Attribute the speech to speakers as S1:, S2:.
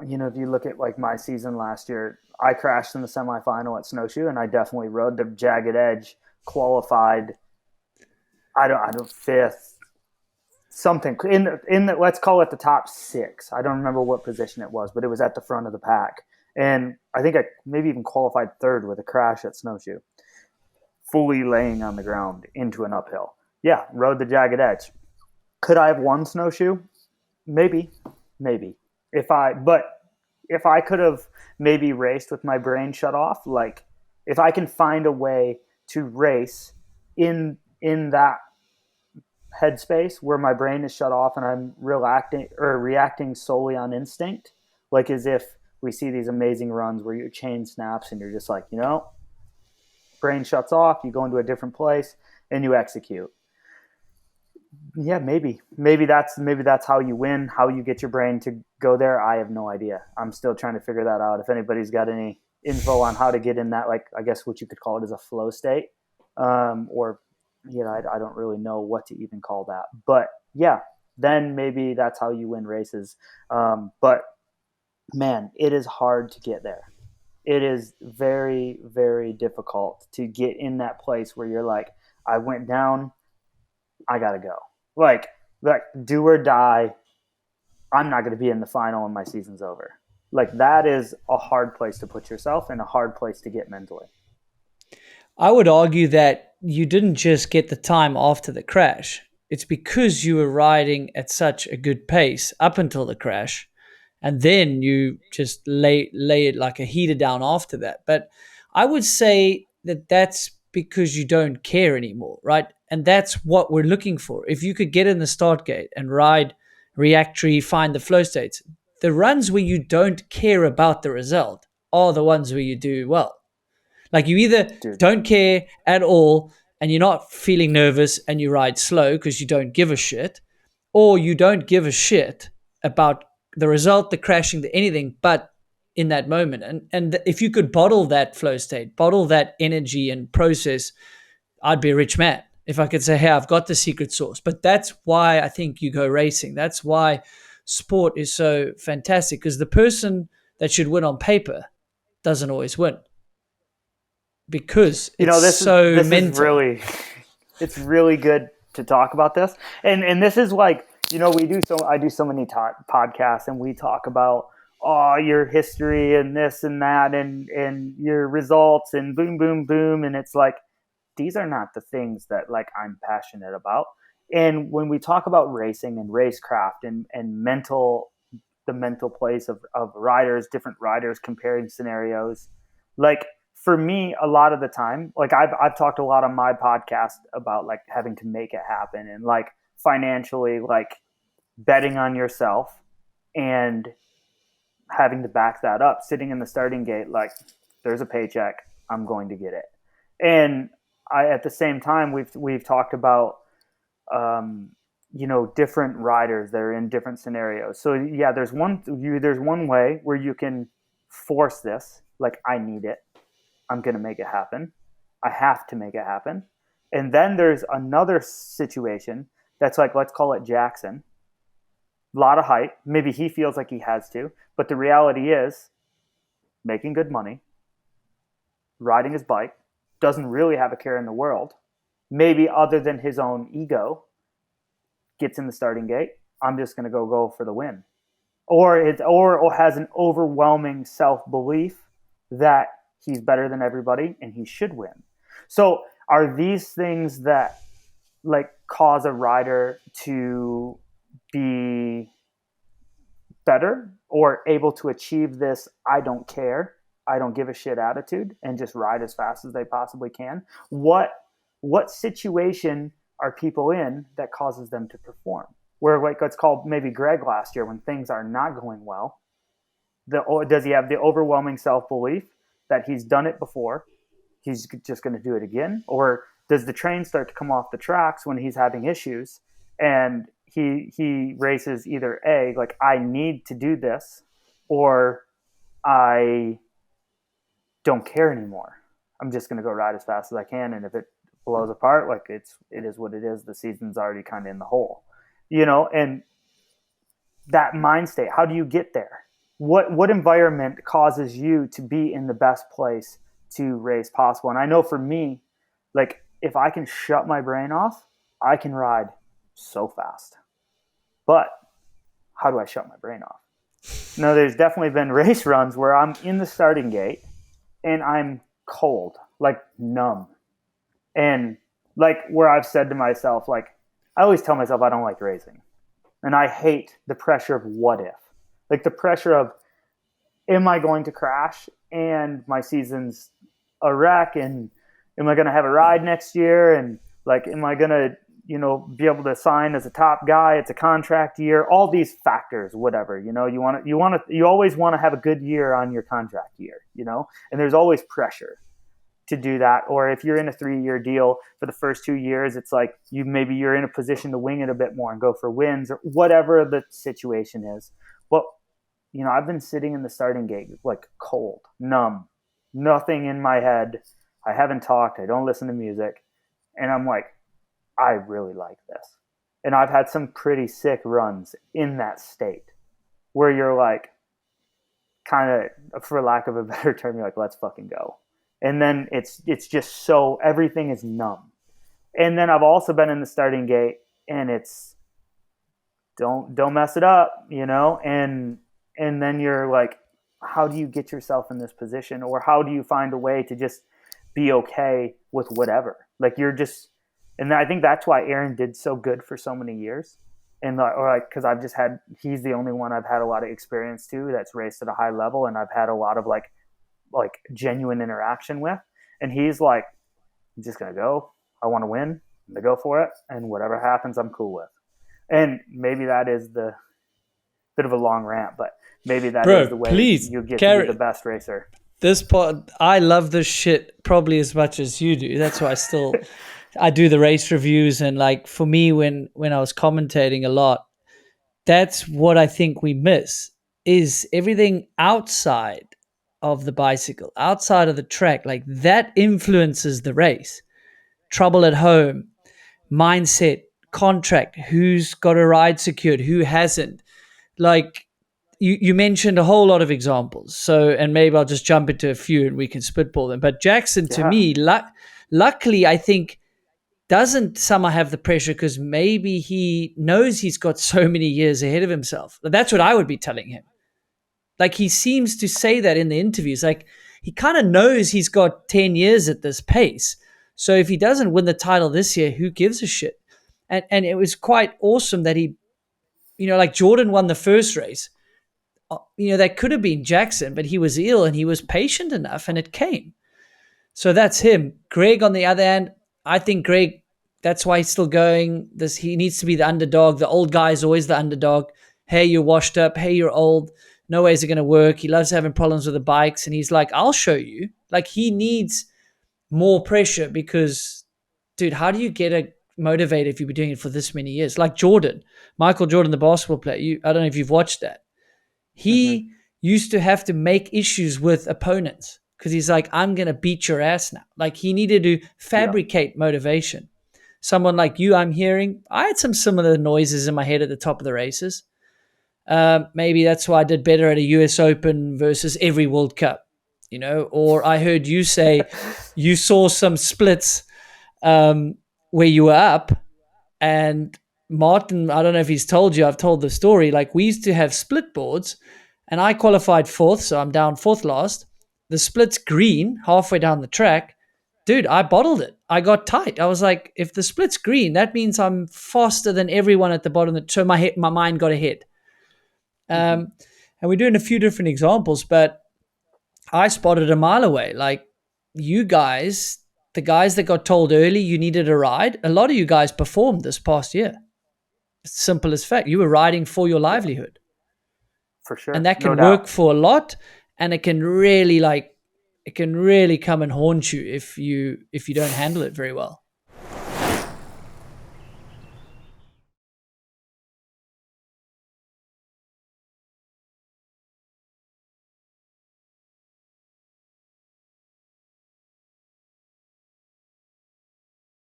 S1: if you look at like my season last year, I crashed in the semifinal at Snowshoe, and I definitely rode the jagged edge. Qualified, I don't fifth, something in the let's call it the top six. I don't remember what position it was, but it was at the front of the pack, and I think I maybe even qualified third with a crash at Snowshoe, fully laying on the ground into an uphill. Yeah, rode the jagged edge. Could I have won Snowshoe? Maybe. But if I could have maybe raced with my brain shut off, like if I can find a way to race in that headspace where my brain is shut off and I'm reacting solely on instinct, like as if we see these amazing runs where your chain snaps and you're just like, brain shuts off, you go into a different place and you execute. Yeah, maybe that's how you win, how you get your brain to go there. I have no idea. I'm still trying to figure that out. If anybody's got any info on how to get in that, like, I guess what you could call it is a flow state, or I don't really know what to even call that. But yeah, then maybe that's how you win races. But man, it is hard to get there. It is very, very difficult to get in that place where you're like, I went down, I gotta go. Like do or die. I'm not going to be in the final and my season's over. Like that is a hard place to put yourself and a hard place to get mentally.
S2: I would argue that you didn't just get the time after the crash. It's because you were riding at such a good pace up until the crash, and then you just lay it like a heater down after that. But I would say that that's because you don't care anymore, right? And that's what we're looking for. If you could get in the start gate and ride reactory, find the flow states, the runs where you don't care about the result are the ones where you do well. Like you either don't care at all and you're not feeling nervous and you ride slow because you don't give a shit, or you don't give a shit about the result, the crashing, the anything, but in that moment. And if you could bottle that flow state, bottle that energy and process, I'd be a rich man. If I could say, hey, I've got the secret sauce. But that's why I think you go racing. That's why sport is so fantastic, because the person that should win on paper doesn't always win, because it's
S1: this
S2: mental.
S1: Is really, it's really good to talk about this. And this is like, I do so many podcasts and we talk about, your history and this and that and your results and boom, boom, boom. And it's like, these are not the things that like I'm passionate about. And when we talk about racing and racecraft and the mental place of riders, different riders, comparing scenarios, like for me, a lot of the time, like I've talked a lot on my podcast about like having to make it happen and like financially, like betting on yourself and having to back that up, sitting in the starting gate, like there's a paycheck, I'm going to get it. And at the same time, we've talked about, different riders that are in different scenarios. So yeah, there's one way where you can force this, like I need it, I'm going to make it happen, I have to make it happen. And then there's another situation that's like, let's call it Jackson. A lot of height. Maybe he feels like he has to, but the reality is making good money, riding his bike, doesn't really have a care in the world, maybe other than his own ego, gets in the starting gate, I'm just going to go for the win. Or has an overwhelming self-belief that he's better than everybody and he should win. So are these things that like cause a rider to be better or able to achieve this I don't care, I don't give a shit attitude and just ride as fast as they possibly can? What situation are people in that causes them to perform? Where like let's call maybe Greg last year when things are not going well, does he have the overwhelming self-belief that he's done it before, he's just going to do it again? Or does the train start to come off the tracks when he's having issues and he races either A, like I need to do this, or I don't care anymore, I'm just going to go ride as fast as I can, and if it blows apart, like it is what it is, the season's already kind of in the hole, and that mind state, how do you get there? what environment causes you to be in the best place to race possible. And I know for me, like if I can shut my brain off, I can ride so fast. But how do I shut my brain off? No, there's definitely been race runs where I'm in the starting gate and I'm cold, like numb. And like where I've said to myself, like I always tell myself I don't like racing. And I hate the pressure of what if. Like the pressure of, am I going to crash and my season's a wreck, and am I going to have a ride next year, and like am I going to be able to sign as a top guy? It's a contract year. All these factors, whatever. You always want to have a good year on your contract year. And there's always pressure to do that. Or if you're in a 3-year deal for the first 2 years, it's like you're in a position to wing it a bit more and go for wins or whatever the situation is. But I've been sitting in the starting gate like cold, numb, nothing in my head. I haven't talked. I don't listen to music. And I'm like, I really like this. And I've had some pretty sick runs in that state where you're like, kind of, for lack of a better term, you're like, let's fucking go. And then it's just so everything is numb. And then I've also been in the starting gate and it's don't mess it up, and then you're like, how do you get yourself in this position, or how do you find a way to just be okay with whatever? Like and I think that's why Aaron did so good for so many years. And because he's the only one I've had a lot of experience to that's raced at a high level, and I've had a lot of like genuine interaction with. And he's like, I'm just gonna go. I want to win. I'm gonna go for it, and whatever happens, I'm cool with. And maybe that is the bit of a long rant, but maybe that is the way you get to be the best racer.
S2: This part, I love this shit probably as much as you do. That's why I do the race reviews, and like for me, when I was commentating a lot, that's what I think we miss is everything outside of the bicycle, outside of the track. Like that influences the race. Trouble at home, mindset, contract, who's got a ride secured, who hasn't. Like you mentioned a whole lot of examples. So, and maybe I'll just jump into a few and we can spitball them. But Jackson, to me, luckily, I think doesn't somehow have the pressure because maybe he knows he's got so many years ahead of himself. That's what I would be telling him. Like he seems to say that in the interviews. Like he kind of knows he's got 10 years at this pace. So if he doesn't win the title this year, who gives a shit? And it was quite awesome that he, like Jordan won the first race. That could have been Jackson, but he was ill and he was patient enough and it came. So that's him. Greg, on the other hand, I think Greg, that's why he's still going. He needs to be the underdog. The old guy is always the underdog. Hey, you're washed up. Hey, you're old. No ways are going to work. He loves having problems with the bikes. And he's like, I'll show you. Like he needs more pressure because, dude, how do you get motivated if you've been doing it for this many years? Like Jordan, Michael Jordan, the basketball player. I don't know if you've watched that. He used to have to make issues with opponents because he's like, I'm going to beat your ass now. Like he needed to fabricate motivation. Someone like you, I'm hearing, I had some similar noises in my head at the top of the races. Maybe that's why I did better at a US Open versus every World Cup, or I heard you say you saw some splits where you were up, and Martin, I don't know if he's told you, I've told the story, like we used to have split boards and I qualified 4th, so I'm down 4th last. The split's green halfway down the track. Dude, I bottled it. I got tight. I was like, if the split's green, that means I'm faster than everyone at the bottom. So my mind got ahead. And we're doing a few different examples, but I spotted a mile away. Like you guys, the guys that got told early you needed a ride, a lot of you guys performed this past year. Simple as fact. You were riding for your livelihood.
S1: For sure.
S2: And that can work for a lot, and it can really come and haunt you if you don't handle it very well.